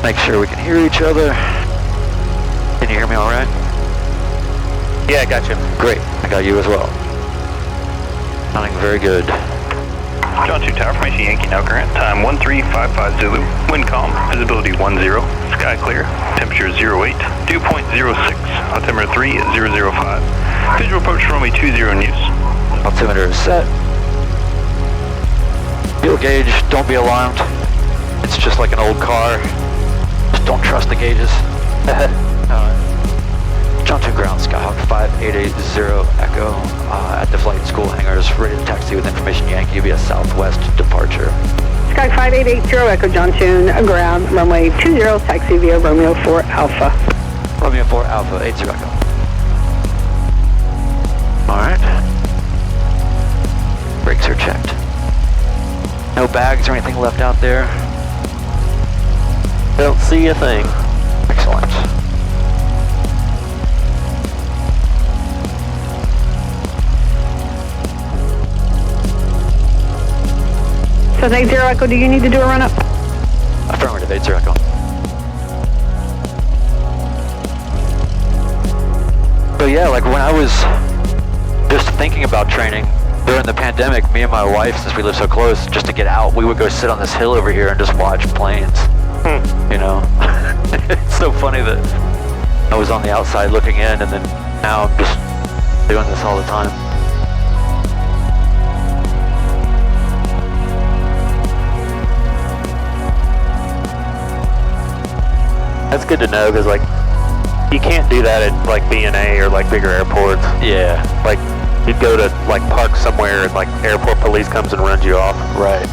Make sure we can hear each other. Can you hear me all right? Yeah, I got you. Great, I got you as well. Sounding very good. John 2 Tower, formation Yankee now current, time 1355 Zulu, wind calm, visibility 10, sky clear, temperature 08, dew point 06, altimeter 3005, visual approach runway 20 in use. Altimeter is set. Fuel gauge, don't be alarmed. It's just like an old car. Just don't trust the gauges. John 2 ground, Skyhawk 5880 Echo at the flight school hangars, ready to taxi with information Yankee via southwest departure. Sky 5880 Echo John 2 ground, runway 20, taxi via Romeo 4 Alpha. Romeo 4 Alpha 80 Echo. Alright. Brakes are checked. No bags or anything left out there. Don't see a thing. Excellent. So 80 Echo, do you need to do a run-up? Affirmative, 80 Echo. So yeah, like when I was just thinking about training during the pandemic, me and my wife, since we live so close, just to get out, we would go sit on this hill over here and just watch planes. You know? It's so funny that I was on the outside looking in, and then now I'm just doing this all the time. That's good to know, because like you can't do that at like B&A or like bigger airports. Yeah. Like you'd go to like park somewhere and like airport police comes and runs you off. Right.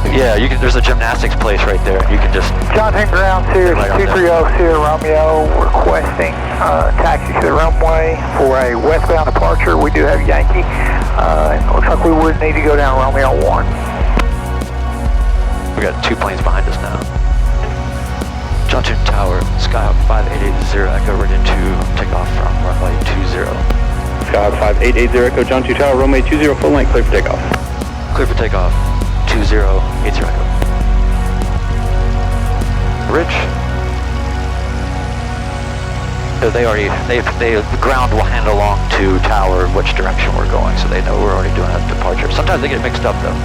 Yeah, you can. There's a gymnastics place right there. You can just. Johnson ground Sirius 230 Sierra Romeo requesting taxi to the runway for a westbound departure. We do have Yankee. And it looks like we would need to go down Romeo 1. We got two planes behind us now. Johnson Tower, Skyhawk 5880 Echo, ready to take off from runway 20. Skyhawk 5880 Echo, John 2 Tower, runway 20, full length, clear for takeoff. Clear for takeoff, 2080 Echo. Rich. So the ground will hand along to Tower which direction we're going, so they know we're already doing a departure. Sometimes they get mixed up though.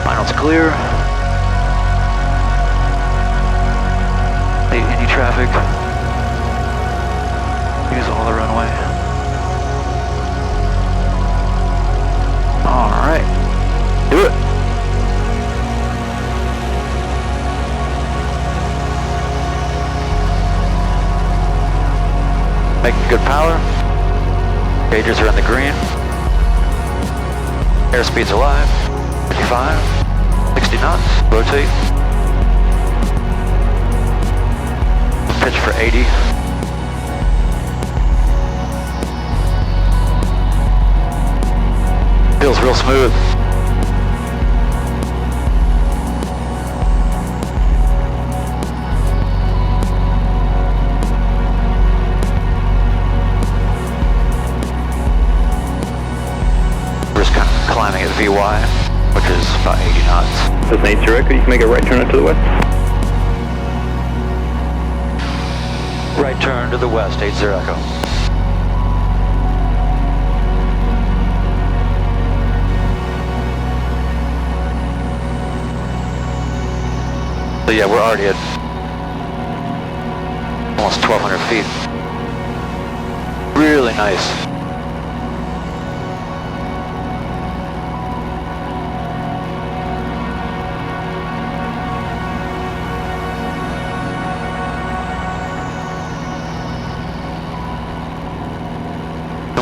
Final's clear. Any traffic, use all the runway. Alright, do it. Making good power. Gauges are in the green. Airspeed's alive. 55, 60 knots, rotate. Pitch for 80. Feels real smooth. We're just kind of climbing at VY, which is about 80 knots. Cessna 80 Echo, you can make a right turn out to the west. Right turn to the west, 80 Echo. So yeah, we're already at almost 1,200 feet. Really nice.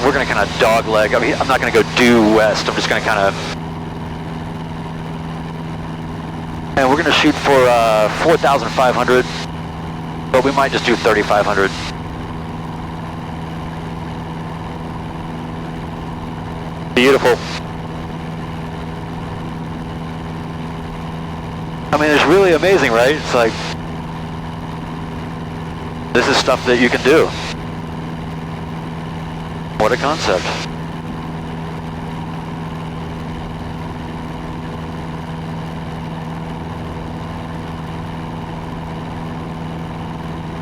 We're going to kind of dog leg. I mean, I'm not going to go due west. I'm just going to kind of... And we're going to shoot for 4,500, but we might just do 3,500. Beautiful. I mean, it's really amazing, right? It's like, this is stuff that you can do. What a concept.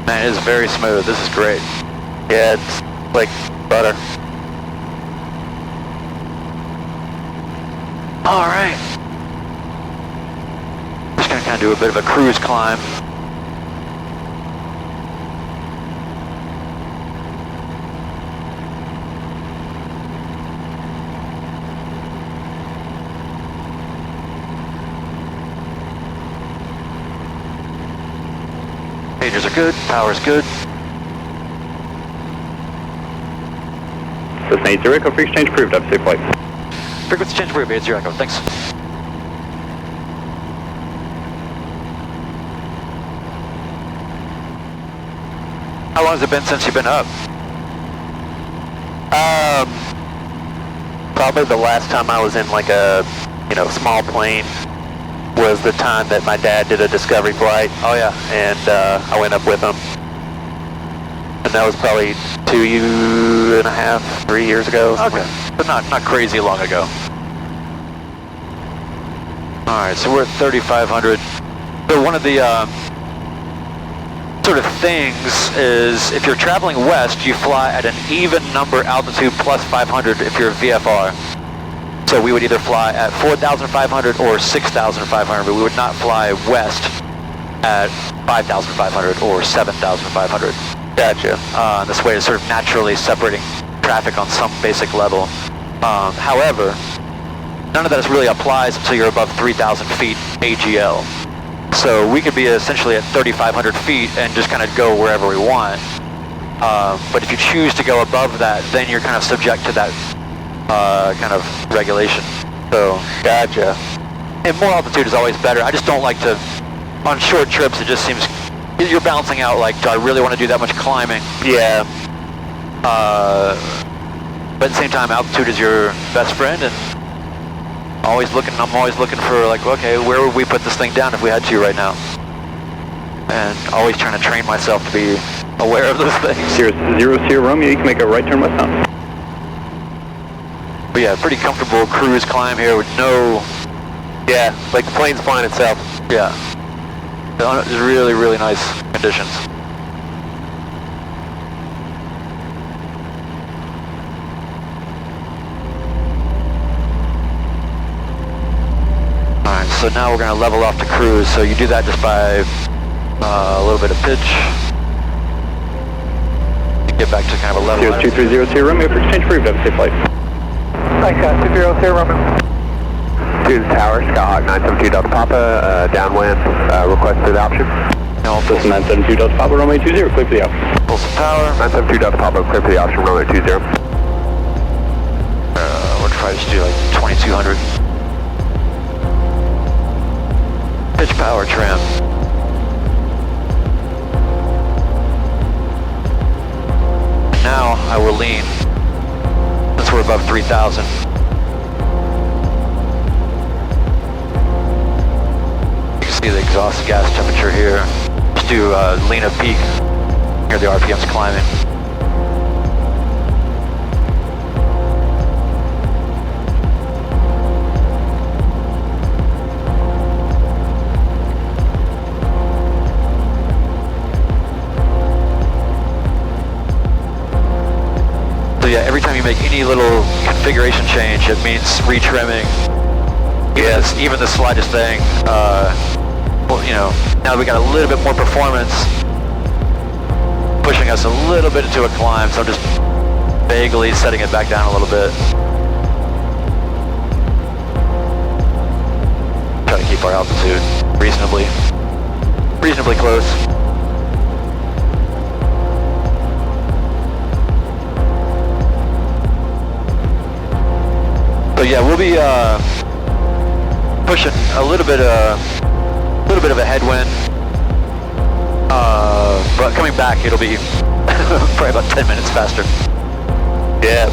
Man, it is very smooth. This is great. Yeah, it's like butter. All right. Just gonna kind of do a bit of a cruise climb. Pagers are good, power's good. Cessna 80 Echo, free exchange approved, have a safe flight. Frequency change approved, 80 Echo, thanks. How long has it been since you've been up? Probably the last time I was in like a, small plane was the time that my dad did a discovery flight. Oh yeah. And I went up with him. And that was probably 2.5, 3 years ago. Okay. But not crazy long ago. Alright, so we're at 3,500. So one of the sort of things is if you're traveling west, you fly at an even number altitude plus 500 if you're VFR. So we would either fly at 4,500 or 6,500, but we would not fly west at 5,500 or 7,500. Gotcha. This way is sort of naturally separating traffic on some basic level. However, none of that really applies until you're above 3,000 feet AGL. So we could be essentially at 3,500 feet and just kind of go wherever we want. But if you choose to go above that, then you're kind of subject to that kind of regulation. So, Gotcha. and more altitude is always better. I just don't like to, on short trips, it just seems, you're balancing out like, do I really want to do that much climbing? Yeah. But at the same time, altitude is your best friend, and I'm always looking for like, okay, where would we put this thing down if we had to right now? And always trying to train myself to be aware of those things. Sierra Romeo, you can make a right turn westbound. But yeah, pretty comfortable cruise climb here with no... Yeah, like the plane's flying itself. Yeah. It's really, really nice conditions. Alright, so now we're going to level off to cruise. So you do that just by a little bit of pitch. You get back to kind of a level. 2300 Sierra Romeo, for exchange approved, have a safe flight. Thanks, 200 Sierra Romeo. 2 Tower, Skyhawk 972 Delta Papa, downwind, requested option. No, This is 972 Delta Papa, Romeo 20, clear for the option. full some power. 972 Delta Papa, clear for the option, Romeo 20. We'll try to just do like 2200. Pitch power trim. Now I will lean, since we're above 3,000. You can see the exhaust gas temperature here. Just do lean of peak. Here the RPM's climbing. Yeah, every time you make any little configuration change, it means retrimming. Yes, even the slightest thing. Well, now that we got a little bit more performance, pushing us a little bit into a climb, so I'm just vaguely setting it back down a little bit. Try to keep our altitude reasonably close. So yeah, we'll be pushing a little bit of a headwind, but coming back it'll be probably about 10 minutes faster. Yeah.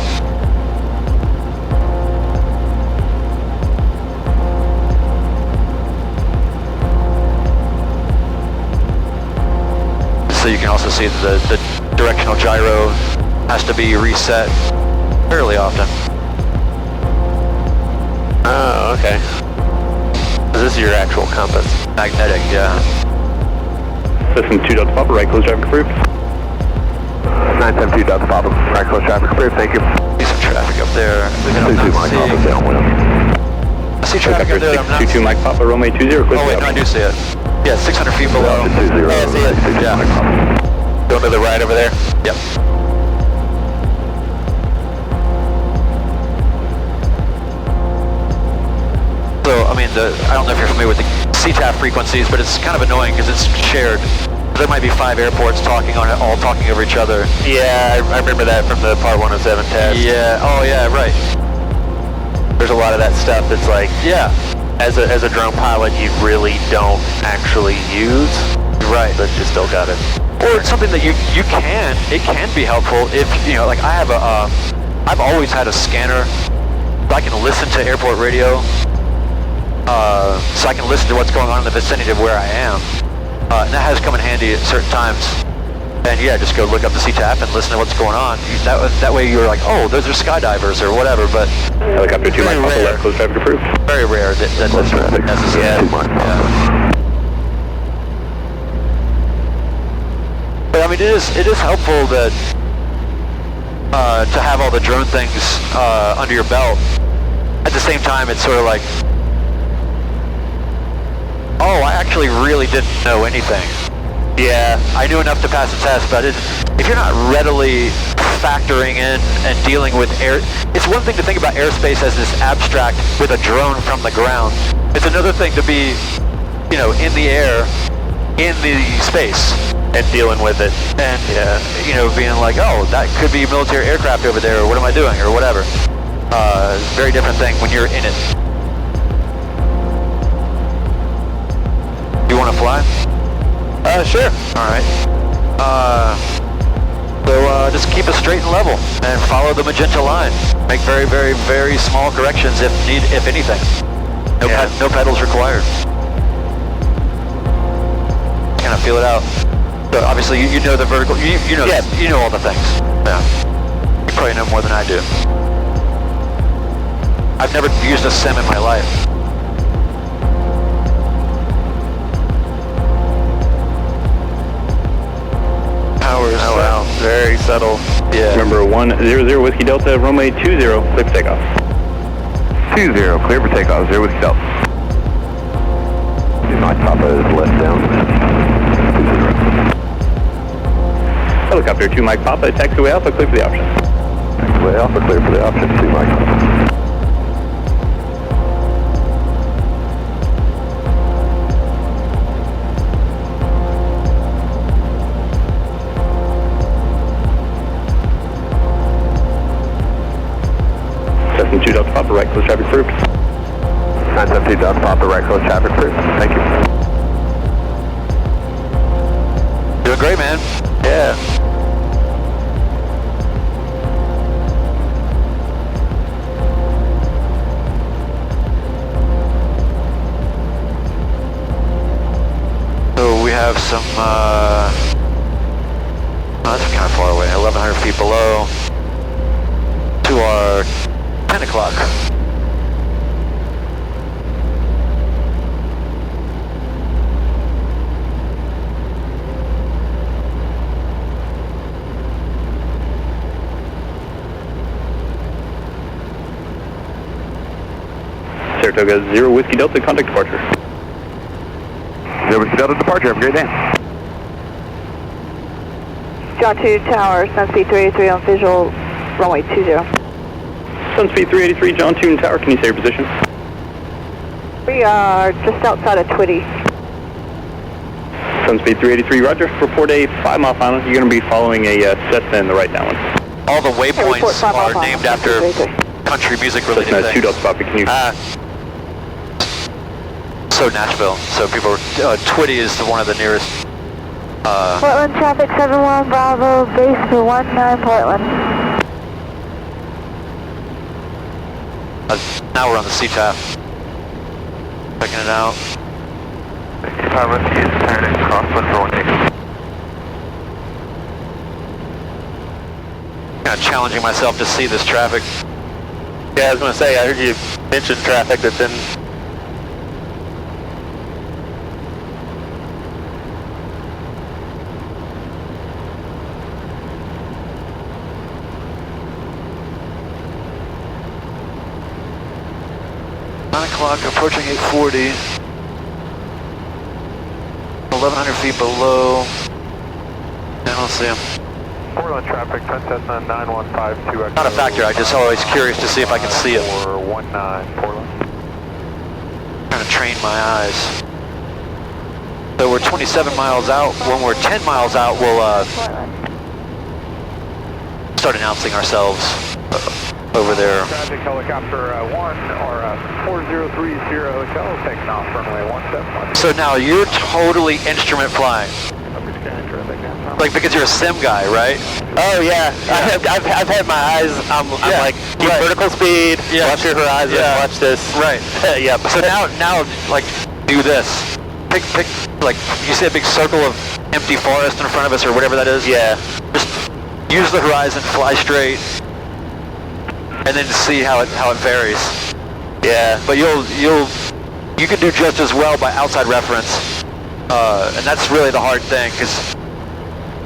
So you can also see that the directional gyro has to be reset fairly often. Oh, okay. This is your actual compass. Magnetic, yeah. System 2 Delta Papa, right close traffic approved. 972 Delta Papa, right close traffic approved, thank you. See some traffic up there. I'm 22 not Mike seeing. Papa, downwind. I see traffic up there. I'm not 622 Mike Papa, Romeo 20, clear Oh for wait, the no, I option. do see it. Yeah, 600 feet below. Hey, I see it. Yeah. Going to the right over there. Yep. So, I mean, I don't know if you're familiar with the CTAF frequencies, but it's kind of annoying because it's shared. There might be 5 airports all talking over each other. Yeah, I remember that from the Part 107 test. Yeah. Oh, yeah. Right. There's a lot of that stuff that's like, Yeah. as a drone pilot, you really don't actually use. Right. But you still got it. Or it's something that it can be helpful if, like I have I've always had a scanner so I can listen to airport radio, so I can listen to what's going on in the vicinity of where I am. And that has come in handy at certain times. And yeah, just go look up the CTAF and listen to what's going on. That way you're like, oh, those are skydivers or whatever, but Helicopter 2 Mike Papa, rare. left close traffic approved. very rare that that's necessary. Yeah. But I mean, it is helpful that to have all the drone things under your belt. At the same time, it's sort of like, oh, I actually really didn't know anything. Yeah, I knew enough to pass the test, but if you're not readily factoring in and dealing with air, it's one thing to think about airspace as this abstract with a drone from the ground. It's another thing to be, in the air, in the space. And dealing with it. And, being like, oh, that could be military aircraft over there, or what am I doing, or whatever. Very different thing when you're in it. You want to fly? Sure. All right. So just keep it straight and level, and follow the magenta line. Make very, very, very small corrections if anything. No pedals required. Kind of feel it out. So obviously you know the vertical. You know all the things. Yeah. You probably know more than I do. I've never used a sim in my life. Powers. Oh wow, very subtle. Yeah. Remember 100 Whiskey Delta, Romeo 20, clear for takeoff. 20, clear for takeoff, 0 Whiskey Delta. Mike Papa is left down. 20. Helicopter 2 Mike Papa, taxiway Alpha, clear for the option. Taxiway Alpha, clear for the option, 2 Mike Papa. Cessna 2 Delta Papa, right close traffic approved. 972 Delta Papa, right close traffic approved. Thank you. Doing great, man. Yeah. So we have some, that's kind of far away, 1,100 feet below to our 10 o'clock. Saratoga 0 Whiskey Delta, contact departure. 0 Whiskey Delta departure, have a great day. John 2 Tower, Sunspeed 383 on visual, runway 20. Sunspeed 383, John 2 Tower, can you say your position? We are just outside of Twitty. Sunspeed 383, roger. Report a 5-mile final. You're going to be following a Cessna in the right downwind. All the report waypoints 5 are mile named final. after 383. country music related Cessna 2 things. Delta Papa, can you... So Nashville. So people, Twitty is one of the nearest. Portland traffic 71 Bravo, base for 19 Portland. Now we're on the CTAF. Checking it out. 65 Whiskey is turning crosswind for 18. Kind of challenging myself to see this traffic. Yeah, I was going to say, I heard you mention traffic that's in... o'clock, approaching 840. 1,100 feet below. I don't see him. Portland traffic, Cessna 9152. Not a factor, I just always curious to see if I can see it. 419 Portland. Trying to train my eyes. So we're 27 miles out. When we're 10 miles out, we'll start announcing ourselves over there. Traffic helicopter 1 or 4030 hotel taking off runway 17. So now you're totally instrument flying. Like because you're a sim guy, right? Oh yeah, I've had my eyes. I'm like keep vertical speed. Watch your horizon. Watch this. Right. Yeah. So now like do this. Pick like you see a big circle of empty forest in front of us or whatever that is. Yeah. Just use the horizon, fly straight, and then see how it varies. Yeah. But you can do just as well by outside reference. And that's really the hard thing, because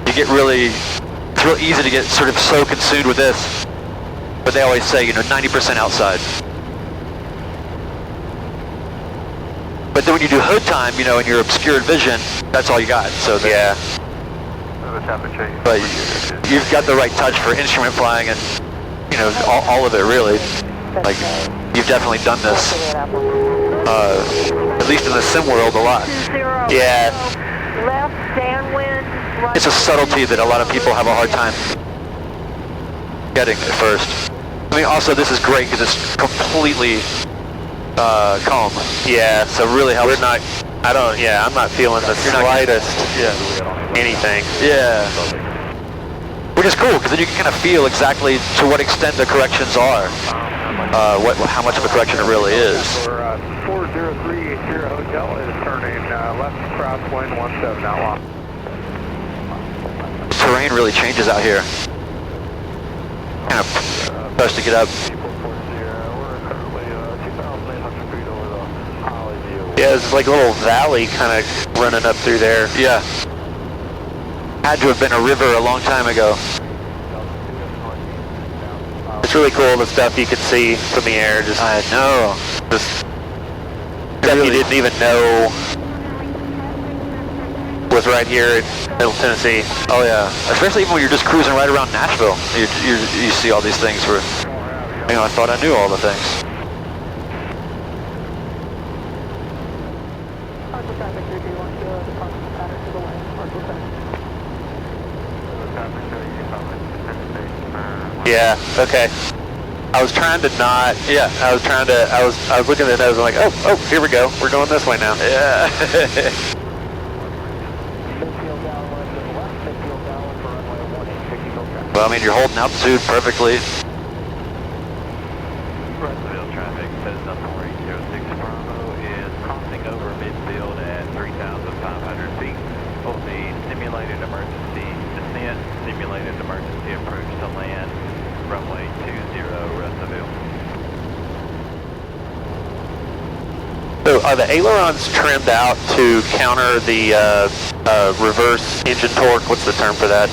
you get it's real easy to get sort of so consumed with this. But they always say, 90% outside. But then when you do hood time, in your obscured vision, that's all you got. So yeah. But you've got the right touch for instrument flying and, all of it really. Like, you've definitely done this. At least in the sim world, a lot. Yeah. Left, downwind. Right. It's a subtlety that a lot of people have a hard time getting at first. I mean, also this is great because it's completely calm. Yeah. So it really helps. I'm not feeling the slightest anything. Yeah. Which is cool because then you can kind of feel exactly to what extent the corrections are. How much of a correction it really is. 40380 hotel is turning left crosswind 17 out long. Terrain really changes out here. Kind of starts to get up. Yeah, it's like a little valley kind of running up through there. Yeah. Had to have been a river a long time ago. It's really cool the stuff you can see from the air. I know. Just stuff you didn't even know was right here in Middle Tennessee. Oh yeah. Especially even when you're just cruising right around Nashville. You see all these things where, I thought I knew all the things. Yeah, okay. I was trying to not, I was looking at those and like, oh, here we go. We're going this way now. Yeah. Well, I mean, you're holding altitude perfectly. Nashville traffic, Cessna 4806 Bravo is crossing over midfield at 3,500 feet. Will be simulated emergency descent, simulated emergency approach to land, runway 20, Russellville. So are the ailerons trimmed out to counter the reverse engine torque? What's the term for that?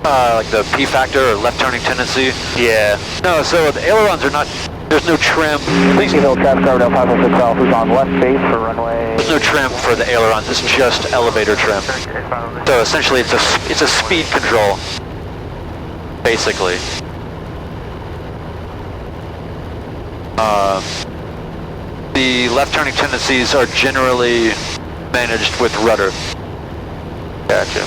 Like the P factor or left turning tendency. Yeah. No, so the ailerons are not, there's no trim. Please email traffic over 506 South who's on left base for runway. There's no trim for the ailerons, it's just elevator trim. So essentially it's a speed control, basically. The left turning tendencies are generally managed with rudder. Gotcha.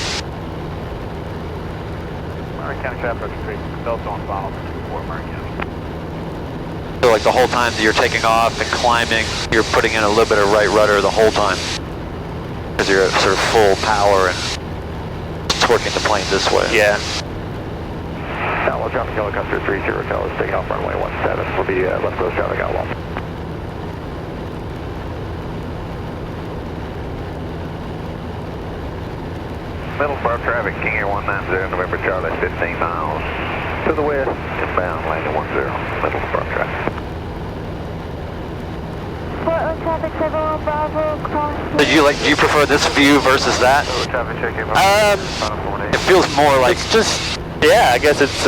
Murray County traffic street, Delta on final for Murray County. So like the whole time that you're taking off and climbing, you're putting in a little bit of right rudder the whole time. Because you're at sort of full power and torquing the plane this way. Yeah. Download traffic helicopter 30 hotel is taking off runway 17. Will be left coast traffic out long. Middlesboro traffic, King Air 190, November Charlie, 15 miles. To the west. Inbound, landing 10, Middlesboro traffic. Portland traffic, 71 Bravo, cross. Do you prefer this view versus that? Traffic check in. It feels more like it's just, yeah, I guess it's,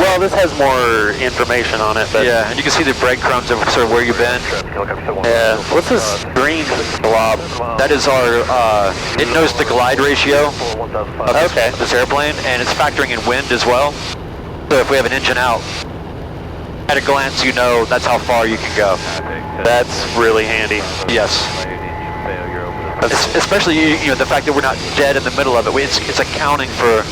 Well, this has more information on it, but... Yeah, and you can see the breadcrumbs of sort of where you've been. Yeah. What's this green blob? That is our, it knows the glide ratio of this airplane, and it's factoring in wind as well. So if we have an engine out, at a glance you know that's how far you can go. That's really handy. Yes. Especially, you know, the fact that we're not dead in the middle of it. It's accounting for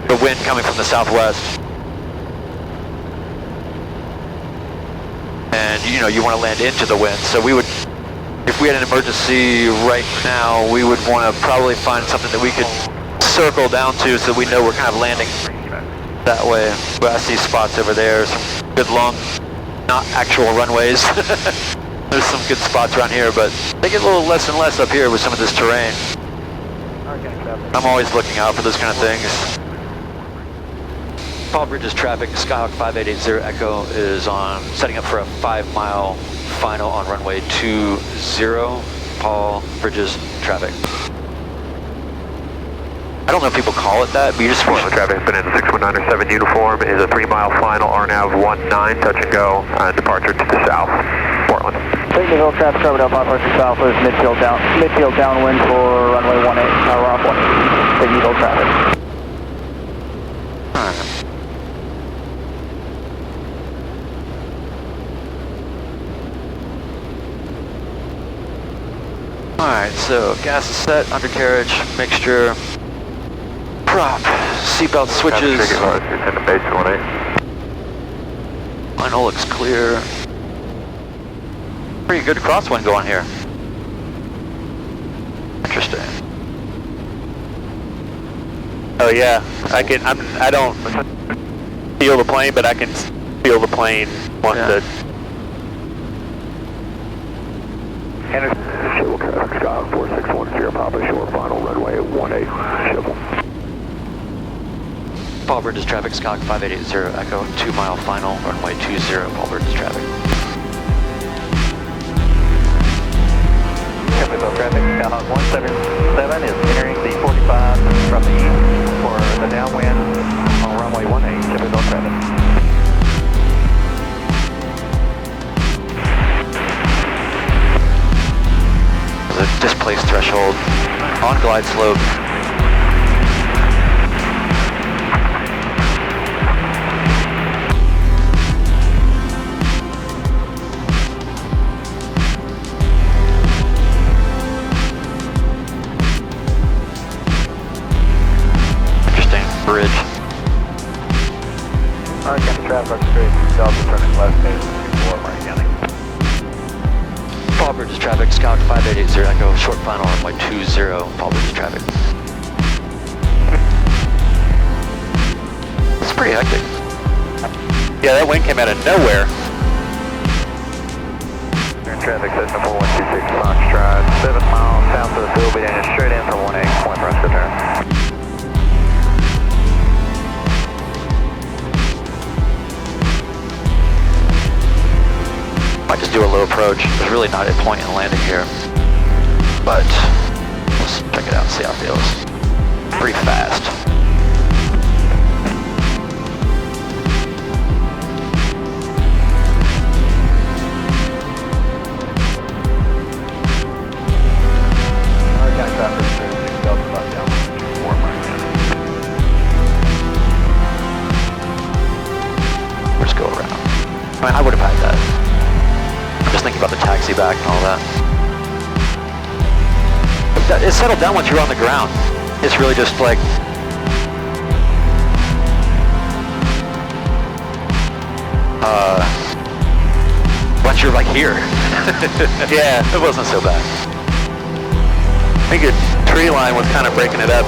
the wind coming from the southwest. And, you know, you want to land into the wind. So we would, if we had an emergency right now, we would want to probably find something that we could circle down to so we know we're kind of landing that way. But I see spots over there, some good long, not actual runways. There's some good spots around here, but they get a little less and less up here with some of this terrain. I'm always looking out for those kind of things. Paul Bridges traffic, Skyhawk 5880 Echo is on, setting up for a 5-mile final on runway 20. Paul Bridges traffic. I don't know if people call it that, but you just... Traffic has been in 61907 uniform, is a 3-mile final, RNAV 19, touch and go, departure to the south, Portland. Technical traffic covered up, approach to south with midfield downwind for runway 18, power off 18, technical traffic. Alright, so gas is set, undercarriage, mixture, prop, seatbelt switches. Final looks clear. Pretty good crosswind going here. Interesting. Oh yeah, I don't feel the plane, but I can feel the plane once it... Civil traffic, Skyhawk 4610, Papa Shore, final runway 18, civil. Paul Bridges traffic, Skyhawk 5880 Echo, 2-mile final, runway 20, Paul Bridges traffic. Chemical traffic, Skyhawk 177 is entering the 45 from the east for the downwind on runway 18, chemical traffic. The displaced threshold on glide slope. Interesting bridge. County traffic straight south, turning left, 24 Martin County. Paul Bridges traffic, Skyhawk 5880 Echo, short final runway 20, Paul Bridges traffic. It's pretty hectic. Yeah, that wind came out of nowhere. Traffic, Cessna 4126 Foxtrot, 7 miles south of the field, be heading straight in for 18, point for us to turn. Might just do a low approach. There's really not a point in landing here. But let's check it out and see how it feels. Pretty fast. We'll just go around. I mean, I would have had that. Just thinking about the taxi back and all that. It's settled down once you're on the ground. It's really just like... once you're like here. Yeah, it wasn't so bad. I think a tree line was kind of breaking it up.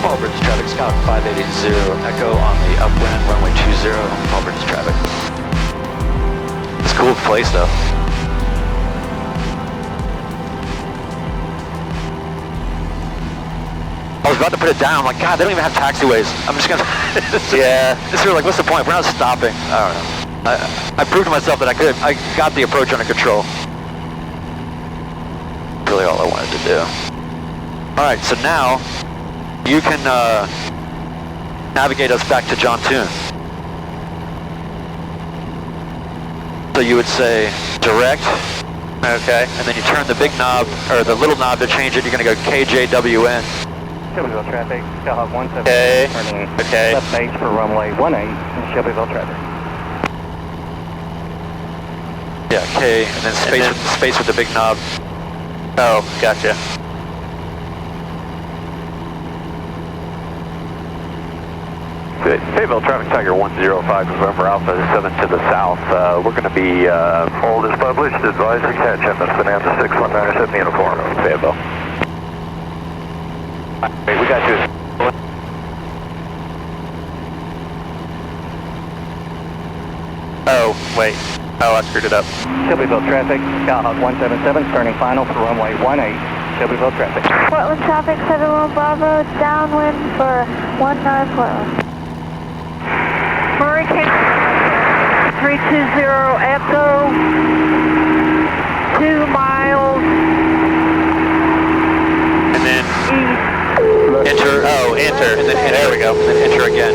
Paul Bridges traffic, Skyhawk 5880 Echo on the upwind, runway 20, Paul Bridges traffic. It's a cool place though. I was about to put it down, I'm like, God, they don't even have taxiways. I'm just gonna... Yeah. It's really like, what's the point? We're not stopping. I don't know. I proved to myself that I got the approach under control. Really all I wanted to do. Alright, so now you can navigate us back to Jontoon. So you would say direct. Okay. And then you turn the big knob, or the little knob to change it. You're going to go KJWN. Shelbyville traffic, Skyhawk 17. Okay. Turning Okay. left base for runway 18 in Shelbyville traffic. Yeah, K, and then space with the big knob. Oh, gotcha. Good. Fayetteville traffic Tiger 105 November Alpha 7 to the south. We're going to be hold as published. Advisory catch up at Bonanza 6197 uniform. Fayetteville. Wait, we got you. Oh, wait. Oh, I screwed it up. Shelbyville traffic, Skyhawk 177, turning final for runway 18, Shelbyville traffic. Portland traffic, 71 Bravo, downwind for 19 Portland. Murray County 320 Echo, 2 miles And then east, enter. Oh, enter. And then there we go. And then enter again.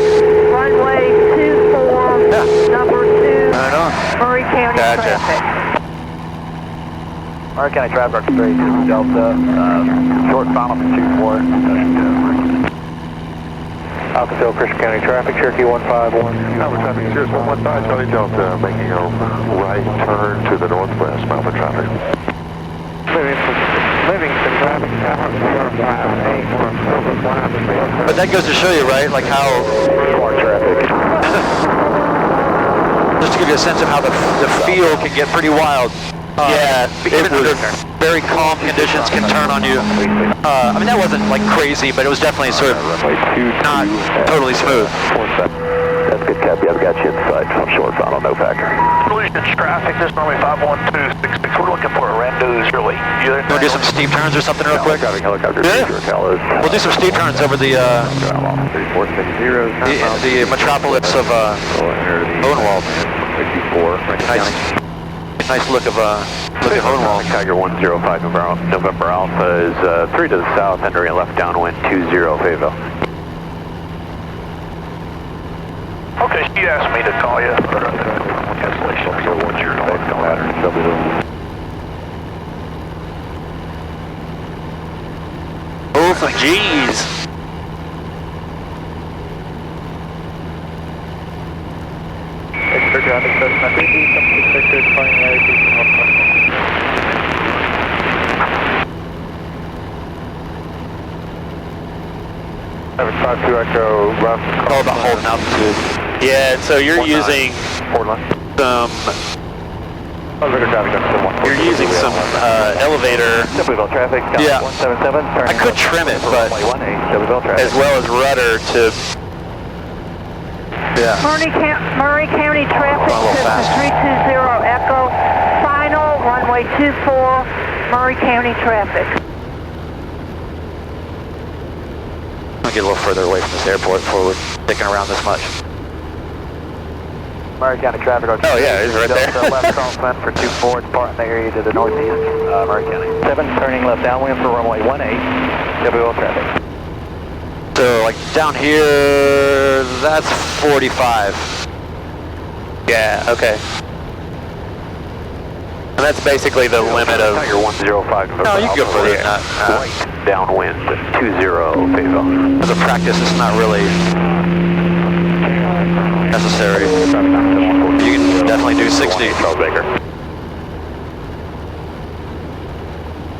runway 24, number 2, Right on. Murray County Gotcha. traffic. Murray County traffic, straight to Delta, short final for 24. Alphaville, Christian County traffic, Cherokee 151. Alpha traffic, Sirius 115, Charlie Delta, making a right turn to the northwest, Alpha traffic. Livingston traffic, But that goes to show you, right, like how, Smart traffic. just to give you a sense of how the field can get pretty wild. Yeah, even under very calm conditions can turn on you. I mean, that wasn't like crazy, but it was definitely sort of not totally smooth. That's good, Cappy. I've got you inside. I'm short final, no factor. Solutions traffic, this is runway 51266. We're looking for a rendezvous, really. You want to do some steep turns or something real quick? Helicopter, Yeah. We'll do some steep turns over the metropolis of Hohenwald. 64. Nice look of Hohenwald. Tiger 105 November Alpha is 3 to the south, entering left downwind 20 Fayetteville. Okay, she asked me to call you. Oh, some G's. Extra traffic, Cessna 326 departing airspeed from Northwest. 52 Echo, rough. All about holding altitude. Yeah, and so you're using Portland. some. Elevator traffic, You're using some elevator Shelbyville traffic, Yeah. 177. I could trim it, but Shelbyville traffic. as well as rudder to. yeah. Murray County traffic, Run a little Cessna fast. 320 Echo, final, runway 24, Murray County traffic. I'll get a little further away from this airport before we're sticking around this much. Murray County traffic. Oh, yeah, it's right there. Delta left crosswind for 24, departing the area to the northeast, Murray County. 7, turning left downwind for runway 18, Shelbyville traffic. So like down here, that's 45. Yeah. Okay. And that's basically the limit of. Tiger 105 November No, you can go Alpha, further than that. Right downwind 20 Fayetteville. As a practice, it's not really necessary. You can definitely do 60. Charles Baker.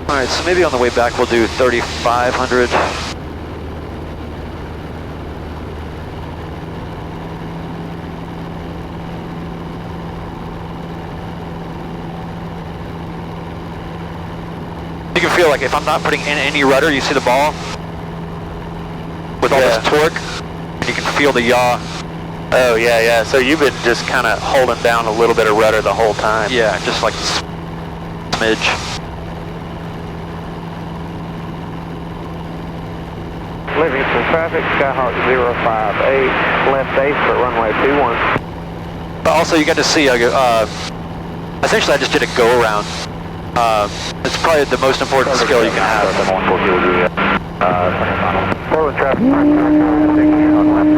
Alright, so maybe on the way back we'll do 3,500. You can feel like if I'm not putting in any rudder, you see the ball? With all this torque, you can feel the yaw. Oh yeah, yeah. So you've been just kind of holding down a little bit of rudder the whole time. Yeah, just like smidge. Livingston traffic, Skyhawk 058, left base for runway 21. But also you got to see, essentially I just did a go around. It's probably the most important skill you can have. Portland traffic, on left,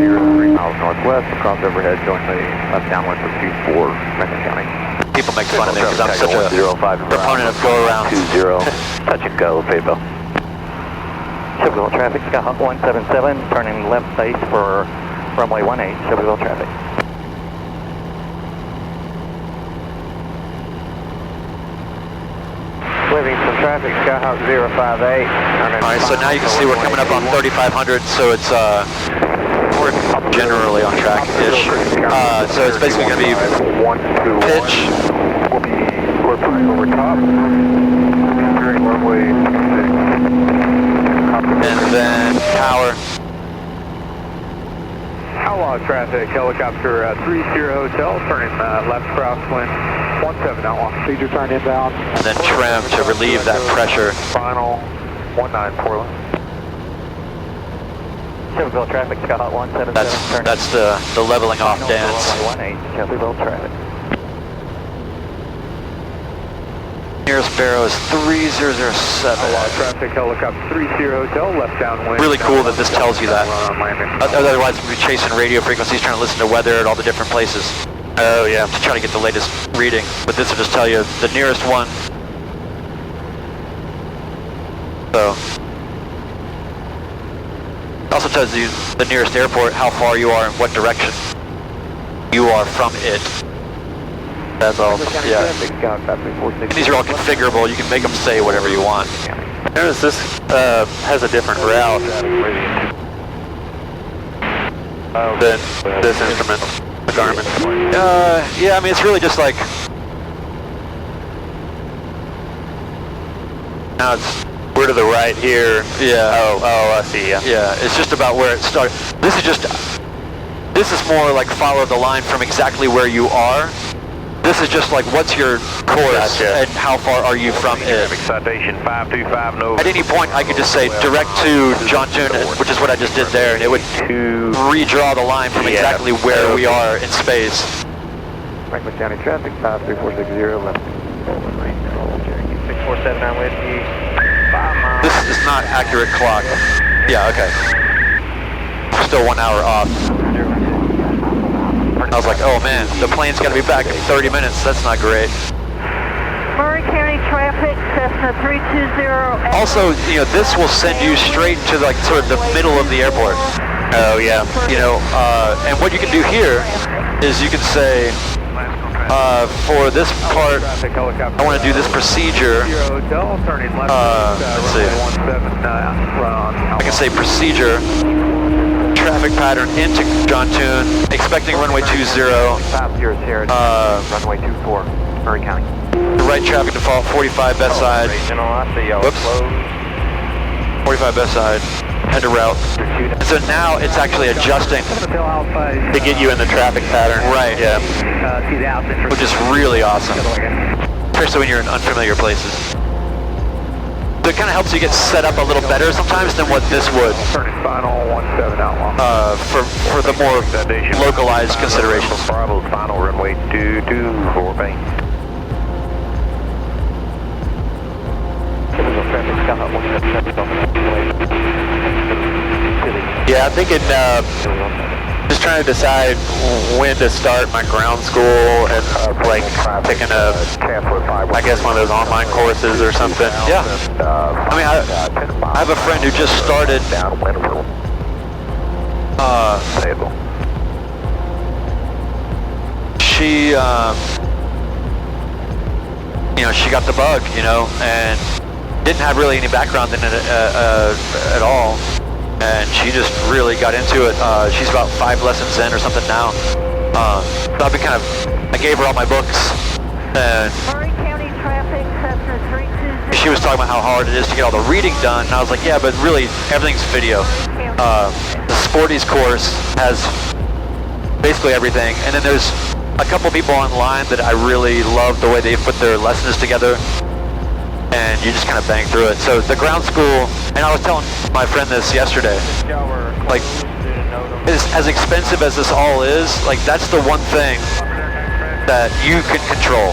0 3 miles northwest, across overhead, jointly left downwind for 24, Franklin County. People make fun of me because I'm such a proponent of go-around. 20, touch and go, Fayetteville. Shelbyville traffic, Skyhawk 177, turning left base for runway 18, Shelbyville traffic. Livingston traffic, Skyhawk 058. Alright, so now you can see we're coming up on 3500, so it's we're generally on track-ish. So it's basically going to be pitch. We'll be flying over top. Turning runway 6. And then power. Outlaw traffic, helicopter 30 Hotel, turning left crosswind 17 outlaw. Procedure turn inbound. And then trim to relieve that pressure. Final 19 Portland. Shelbyville traffic, Skyhawk 177, That's the leveling off dance. runway 18, Shelbyville traffic. Nearest barrow is 3007. Outlaw traffic, helicopter 30 Hotel, left downwind. Really cool that this tells you that. Otherwise, we'd be chasing radio frequencies, trying to listen to weather at all the different places. Oh yeah, to try to get the latest reading. But this will just tell you the nearest one. So, it also tells you the nearest airport, how far you are, and what direction you are from it. That's all. Yeah. And these are all configurable. You can make them say whatever you want. Notice this has a different route than this instrument, the Garmin. Yeah, I mean, it's really just like, Now we're to the right here. yeah. Oh, I see. Yeah. Yeah, it's just about where it started. This is more like follow the line from exactly where you are. This is just like, what's your course and how far are you from it? Citation 525 no. At any point, I could just say direct to John Tune, which is what I just did there, and it would redraw the line from exactly where we are in space. Franklin County traffic 53460 left. 6479 Whiskey, 5 miles. This is not accurate clock. Yeah, okay. Still 1 hour off. I was like, oh man, the plane's got to be back in 30 minutes. That's not great. Murray County traffic, Cessna 320. Also, you know, this will send you straight to like sort of the middle of the airport. Oh yeah. You know, and what you can do here is you can say, for this part, I want to do this procedure. Let's see. I can say procedure, traffic pattern into John Tune, expecting runway 20. Runway 24, Murray County. Right traffic default, 45 best side. Whoops. 45 best side. Head to route. And so now it's actually adjusting To get you in the traffic pattern. Right. Yeah. which is really awesome, especially when you're in unfamiliar places. So it kind of helps you get set up a little better sometimes than what this would Final 17 outlaw. for the more localized considerations. Bravo, final runway 224 Bay. Yeah, I'm thinking just trying to decide when to start my ground school and like picking a, I guess one of those online courses or something. Yeah. I mean, I have a friend who just started. She, you know, she got the bug, you know, and didn't have really any background in it at all. And she just really got into it. She's about 5 lessons in or something now. So I've been I gave her all my books, and Murray County traffic, Cessna 320. she was talking about how hard it is to get all the reading done. And I was like, yeah, but really, everything's video. The Sporties course has basically everything. And then there's a couple people online that I really love the way they put their lessons together. And you just kind of bang through it. So the ground school, and I was telling my friend this yesterday, like, as expensive as this all is, like, that's the one thing that you can control.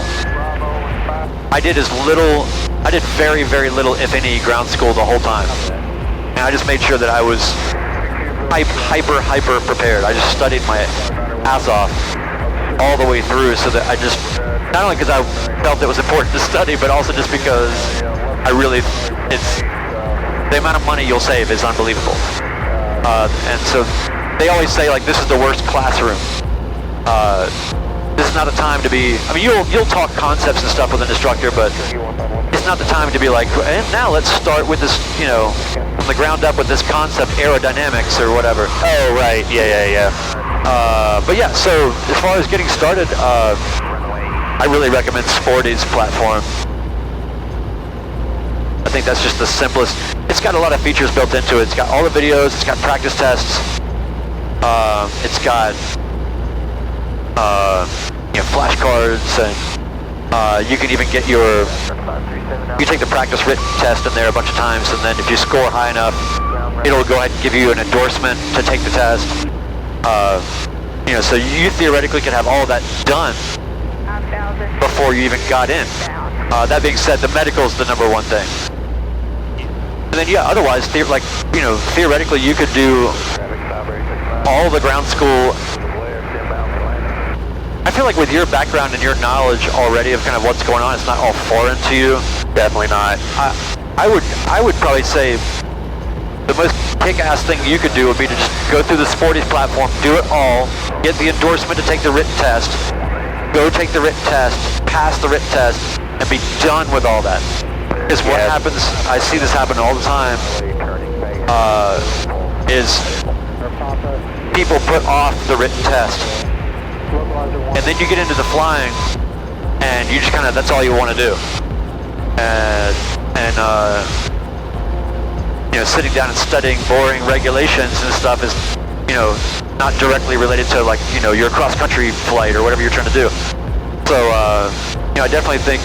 I did very, very little, if any, ground school the whole time. And I just made sure that I was hyper prepared. I just studied my ass off all the way through, so that I just, not only because I felt it was important to study, but also just because I really, it's, the amount of money you'll save is unbelievable. And so they always say, like, this is the worst classroom. This is not a time to be, I mean, you'll talk concepts and stuff with an instructor, but it's not the time to be like, and now let's start with this, you know, from the ground up with this concept, aerodynamics or whatever. Oh, right. Yeah. But yeah, so as far as getting started, I really recommend Sporty's platform. I think that's just the simplest. It's got a lot of features built into it. It's got all the videos, it's got practice tests, it's got you know, flashcards, and you can even get your, you take the practice written test in there a bunch of times, and then if you score high enough, it'll go ahead and give you an endorsement to take the test. You know, so you theoretically can have all of that done before you even got in. That being said, the medical's the number one thing. And then yeah, otherwise, like, you know, theoretically you could do all the ground school. I feel like with your background and your knowledge already of kind of what's going on, it's not all foreign to you. Definitely not. I would probably say the most kick-ass thing you could do would be to just go through the Sporty's platform, do it all, get the endorsement to take the written test, go take the written test, pass the written test, and be done with all that. Because what happens, I see this happen all the time, is people put off the written test. And then you get into the flying, and you just kind of, that's all you want to do. And you know, sitting down and studying boring regulations and stuff is, you know, not directly related to, like, you know, your cross-country flight or whatever you're trying to do. So, you know, I definitely think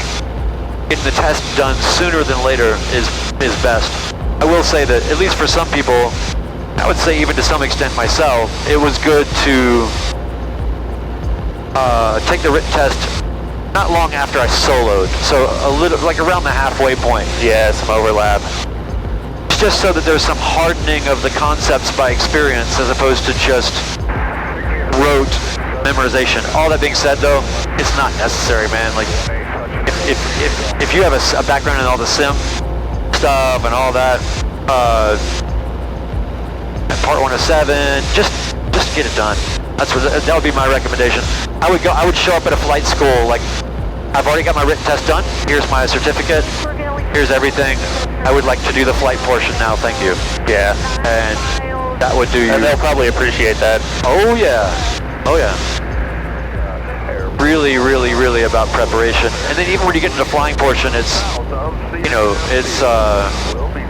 getting the test done sooner than later is best. I will say that, at least for some people, I would say even to some extent myself, it was good to take the written test not long after I soloed, so a little, like around the halfway point. Yeah, some overlap. Just so that there's some hardening of the concepts by experience as opposed to just rote memorization. All that being said, though, it's not necessary, man. Like, if you have a background in all the sim stuff and all that, Part 107, just get it done. That would be my recommendation. I would show up at a flight school like, I've already got my written test done. Here's my certificate. Here's everything. I would like to do the flight portion now, thank you. Yeah. And that would do you. And they'll probably appreciate that. Oh yeah. Oh yeah. Really about preparation. And then even when you get into the flying portion, it's, you know, it's,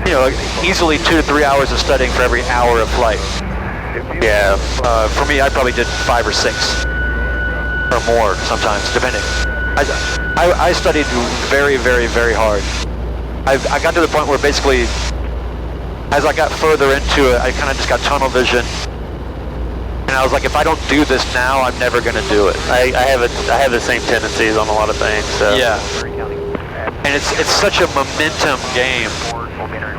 you know, easily 2 to 3 hours of studying for every hour of flight. Yeah. For me, I probably did 5 or 6 or more sometimes, depending. I studied very hard. I got to the point where basically, as I got further into it, I kind of just got tunnel vision. And I was like, if I don't do this now, I'm never going to do it. I have the same tendencies on a lot of things. So. Yeah. And it's such a momentum game.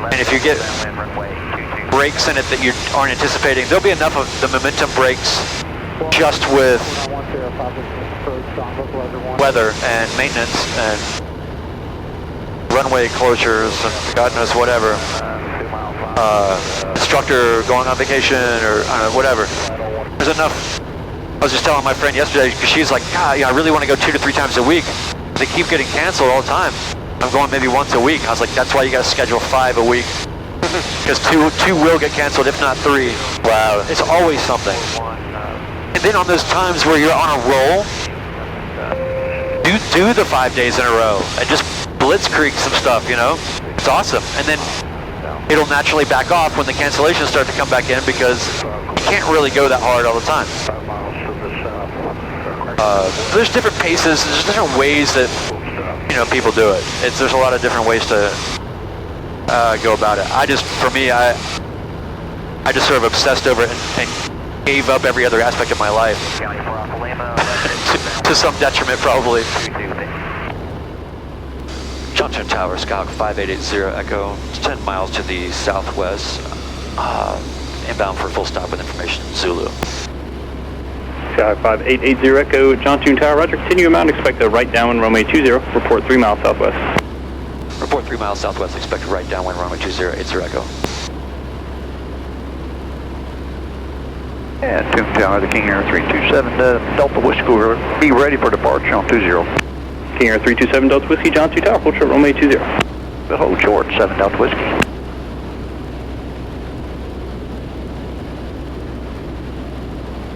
And if you get breaks in it that you aren't anticipating, there'll be enough of the momentum breaks just with weather and maintenance and runway closures and God knows whatever. Instructor going on vacation or I don't know, whatever. There's enough. I was just telling my friend yesterday, because she's like, God, I really want to go 2 to 3 times a week. They keep getting canceled all the time. I'm going maybe once a week. I was like, that's why you got to schedule 5 a week. Because two will get canceled, if not 3. Wow. It's always something. And then on those times where you're on a roll, do the 5 days in a row and just blitzkrieg some stuff, you know? It's awesome. And then it'll naturally back off when the cancellations start to come back in, because you can't really go that hard all the time. There's different paces, there's different ways that, you know, people do it. There's a lot of different ways to go about it. For me, I just sort of obsessed over it and gave up every other aspect of my life. to some detriment, probably. Junction Tower, Skyhawk 5880 Echo, it's 10 miles to the southwest, inbound for full stop with information, Zulu. Skyhawk 5880 Echo, Johnson Tower, roger. Continue amount, expect a right downwind runway 20, report 3 miles southwest. Report 3 miles southwest, expect a right downwind runway 2080 Echo. And Toon Tower, the King Air 327, Delta Whiskey, be ready for departure on 20. King Air 327 Delta Whiskey, Johnson Tower, hold short runway 20. Hold short, 7 Delta Whiskey.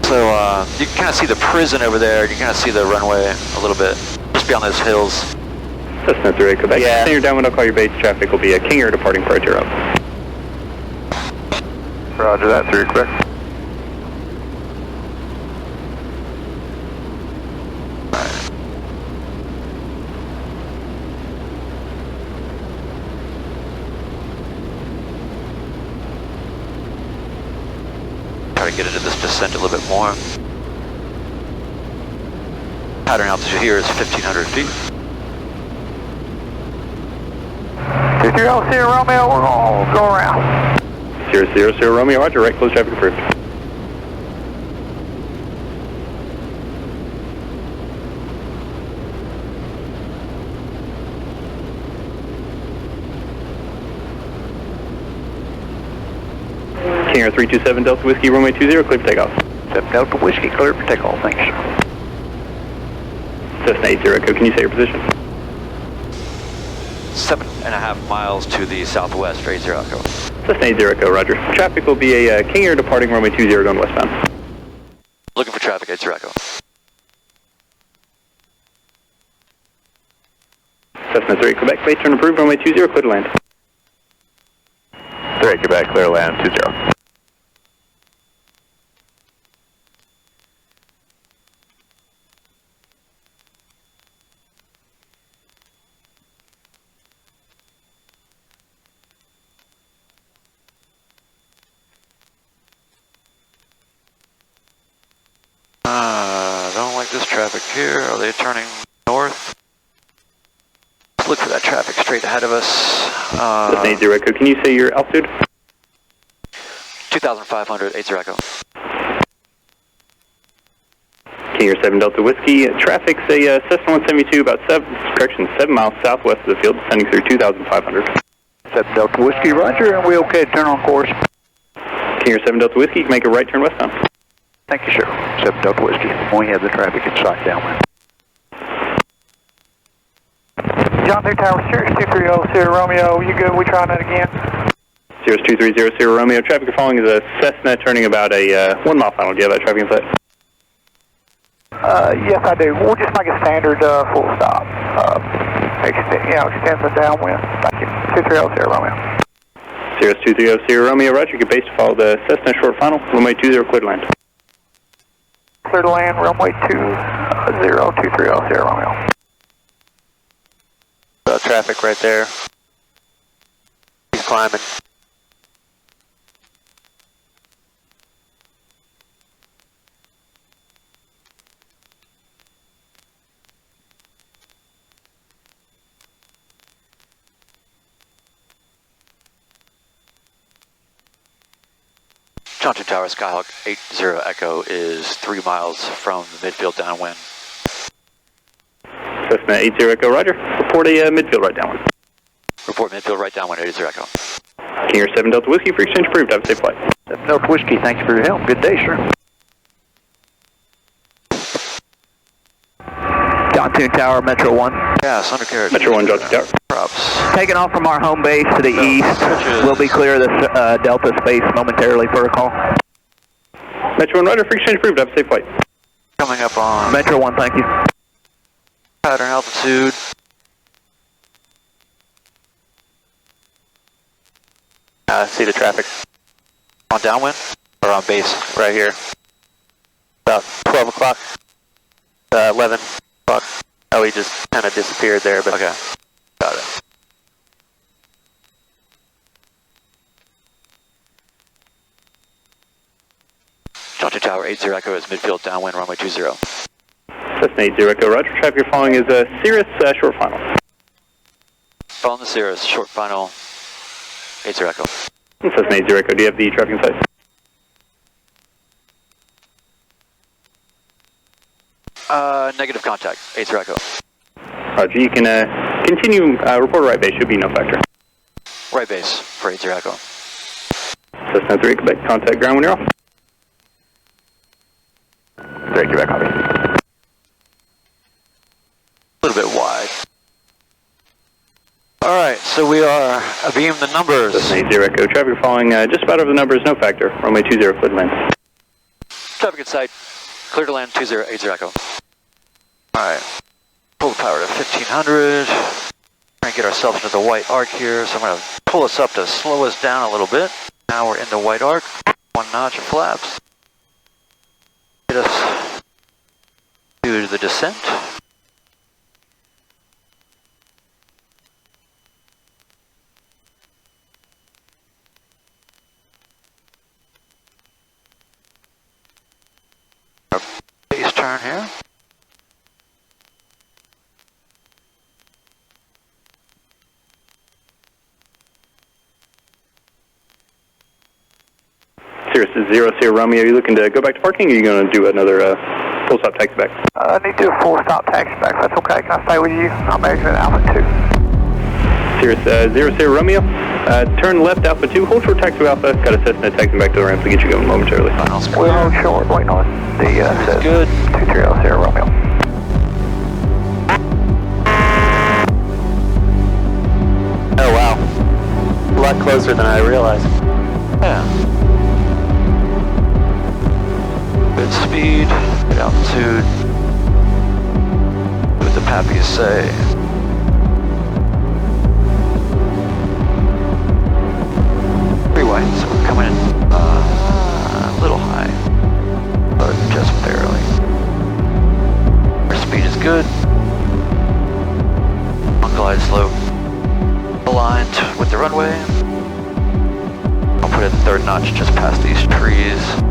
So you can kind of see the prison over there, you can kind of see the runway a little bit, just beyond those hills. Cessna 38 Quebec, Yeah. Continue downwind, I'll call your base, traffic will be a King Air departing for a 0. Roger that, 3 Quebec. Try to get into this descent a little bit more. Pattern altitude here is 1,500 feet. 2300 Romeo, we're going to go around. 000 Romeo, roger, right, close traffic approved. King Air 327 Delta Whiskey, runway 20, clear for takeoff. 7 Delta Whiskey, clear for takeoff, thanks, sir. Cessna 80 Echo, can you say your position? 7.5 miles to the southwest for 80 Echo. Cessna 80 Echo, roger. Traffic will be a King Air departing runway 20 going westbound. Looking for traffic, 80 Echo. Cessna 3 Quebec, base turn approved, runway 20, clear to land. 3 Quebec, clear land, 20. Don't like this traffic here. Are they turning north? Let's look for that traffic straight ahead of us. Cessna 80 Echo, can you say your altitude? 2,500, 80 Echo. King Air 7 Delta Whiskey, traffic's a Cessna 172 about 7 miles southwest of the field, descending through 2,500. 7 Delta Whiskey, roger, and we okay to turn on course. King Air 7 Delta Whiskey, you can make a right turn westbound. Thank you, sir. 7 Delta Whiskey, we have the traffic in sight downwind. John Deere Tower, Sirius 230 Sierra Romeo, you good? We trying that again? Sirius 230 Sierra Romeo, traffic you're following is a Cessna turning about a 1 mile final. Do you have that traffic in sight? Yes, I do. We'll just make a standard full stop. Extend the downwind. Thank you. 230 Sierra Romeo. Sirius 230 Sierra Romeo, roger. Get base to follow the Cessna short final. Runway 20, clear to land. Clear to land, runway 20, 230 Sierra Romeo. Traffic right there. He's climbing. Johnson Tower, Skyhawk 80 Echo is 3 miles from the midfield downwind. Cessna 80 Echo, roger. Report a midfield right downwind. Report midfield right downwind, 80 Echo. King Air 7 Delta Whiskey, for exchange approved. Have a safe flight. 7 Delta Whiskey, thank you for your help. Good day, sir. Johnson Tower, Metro 1. Yes, undercarriage. Metro 1, Johnson Tower. Props. Taking off from our home base to the east. We'll be clear of the Delta space momentarily for a call. Metro 1, roger. For exchange approved. Have a safe flight. Coming up on Metro 1, thank you. pattern altitude. See the traffic On downwind or on base? right here. About 12 o'clock, 11 o'clock. Oh, he just kind of disappeared there, but Okay, got it. Johnson Tower 80 Echo is midfield downwind, runway 20. Cessna 80 Echo, roger. Traffic you're following is a Sirius short final. Phone the Cirrus, short final, 80 Echo. Cessna 80 Echo, do you have the traffic insight? Negative contact, 80 Echo. Roger, you can continue, report right base, should be no factor. Right base for 80 Echo. Cessna 3 Quebec, contact ground when you're off. 3 Quebec, copy. A little bit wide. Alright, so we are abeam the numbers. Cessna 80 Echo, traffic following just about over the numbers, no factor. Runway 20, clear to land. Traffic inside, clear to land 2080 Echo. Alright, pull the power to 1500. Try and get ourselves into the white arc here, so I'm going to pull us up to slow us down a little bit. Now we're in the white arc, 1 notch of flaps. Get us to the descent. Our base turn here. Cirrus is 00 Romeo, are you looking to go back to parking or are you going to do another full stop taxi back? I need to do a full stop taxi back. That's okay. Can I stay with you? I'm exiting Alpha 2. Cirrus 00 Romeo, turn left Alpha 2, hold short taxi Alpha, got a Cessna taxi back to the ramp to get you going momentarily. We'll hold short, waiting on the good. 2300 Romeo. Oh wow, a lot closer than I realized. Yeah. Good speed, good altitude. Do what the pappies say. Freeway, so we're coming in a little high, but just barely. Our speed is good. On glide slope, aligned with the runway. I'll put in the 3rd notch just past these trees.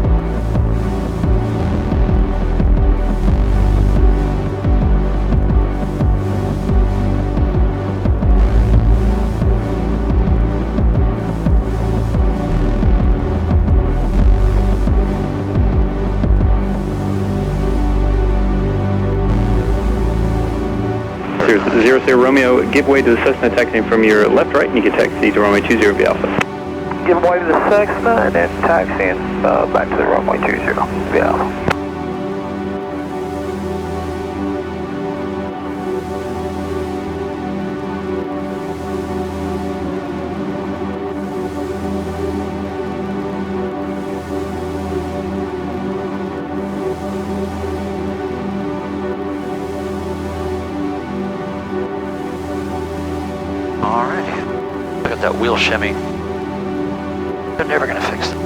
Cirrus 00 Romeo, give way to the Cessna taxiing from your left, right, and you can taxi to runway 20 via Alpha. Give way to the Cessna and then taxiing back to the runway 20 via Alpha. Alrighty. Look at that wheel shimmy. They're never gonna fix it.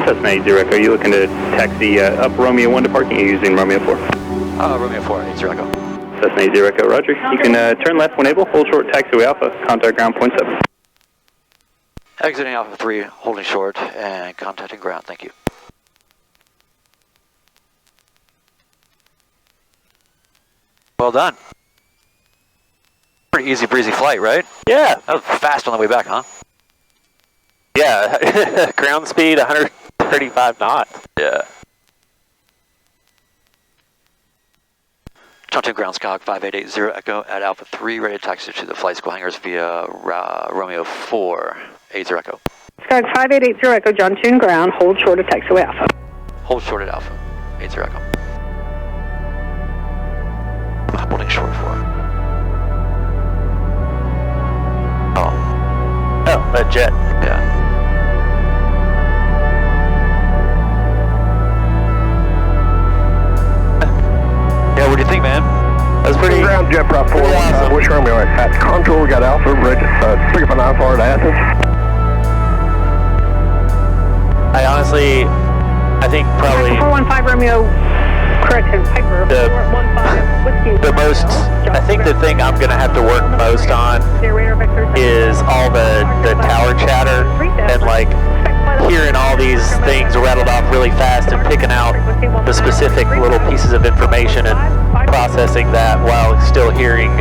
Cessna 80 Echo, you looking to taxi up Romeo 1 to parking or using Romeo 4? Romeo 4, 80 Echo. Cessna 80 Echo, roger. You can turn left when able, hold short taxiway Alpha, contact ground point 7. Exiting Alpha 3, holding short, and contacting ground, thank you. Well done. Pretty easy breezy flight, right? Yeah. That was fast on the way back, huh? Yeah, ground speed 135 knots. Yeah. John 2 ground Skyhawk 5880 Echo at Alpha 3, ready to taxi to the flight school hangars via Romeo 4, 80 Echo. Skyhawk 5880 Echo, John 2 ground, hold short of taxiway Alpha. Hold short at Alpha, 80 Echo. I'm holding short for. Oh, a jet. Yeah. Yeah, what do you think, man? That's pretty ground jet prop 4, awesome. which Romeo at contour, we got Alpha, ready to pick up an IFR to Athens. I think probably 415 Romeo, correction, Piper, 415 Whiskey. the most, I think the thing I'm going to have to work most on is all the tower chatter and like hearing all these things rattled off really fast and picking out the specific little pieces of information and processing that while still hearing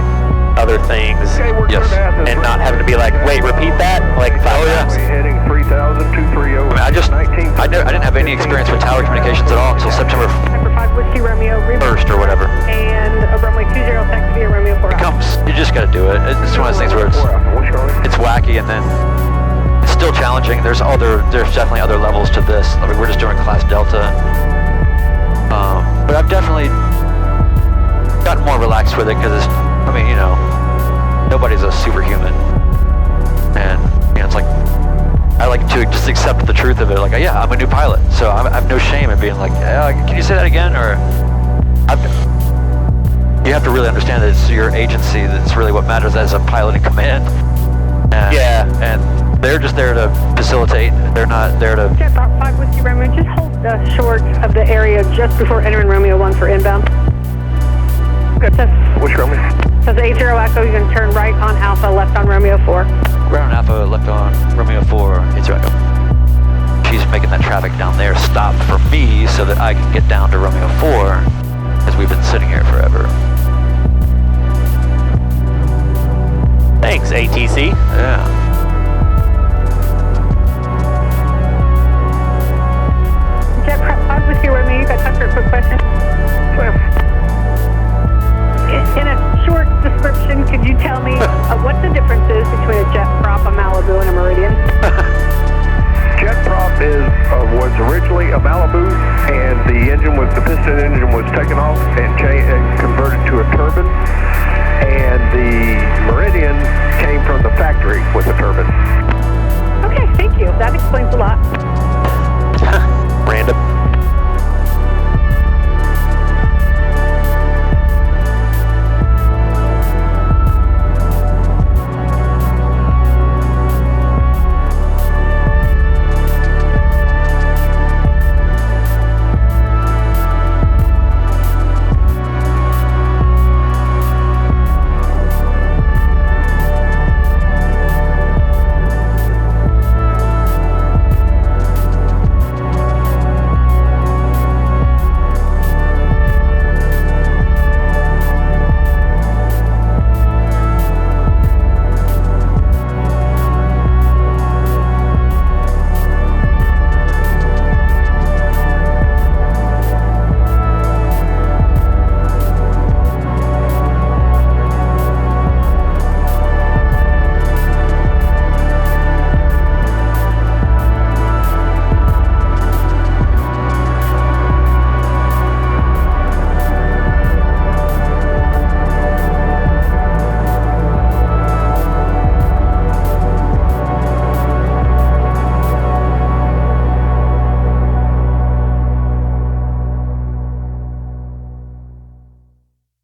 other things. Yes. And not having to be like, wait, repeat that? Like 5 times. Heading 3,230. I mean, I didn't have any experience with tower communications at all until September 5 Whiskey Romeo 1st or whatever. And a runway 20 taxi via Romeo 4. You just got to do it. It's one of those things where it's wacky and then it's still challenging. There's definitely other levels to this. I mean, we're just doing Class Delta. But I've definitely gotten more relaxed with it because I mean, you know, nobody's a superhuman. And, you know, it's like, I like to just accept the truth of it. Like, yeah, I'm a new pilot, so I have no shame in being like, can you say that again? Or, you have to really understand that it's your agency that's really what matters as a pilot in command. And, and they're just there to facilitate. They're not there to... Jet 5 Whiskey Romeo, just hold short of the area just before entering Romeo 1 for inbound. Good. Which Romeo? Says 80 Echo, you can turn right on Alpha, left on Romeo 4. Right on Alpha, left on Romeo 4, 80 Echo. She's making that traffic down there stop for me so that I can get down to Romeo 4, as we've been sitting here forever. Thanks, ATC. Yeah. Jet 5 Whiskey Romeo, you got time for a quick question? In a short description, could you tell me what the difference is between a jet prop, a Malibu, and a Meridian? Jet prop was originally a Malibu, and the piston engine was taken off and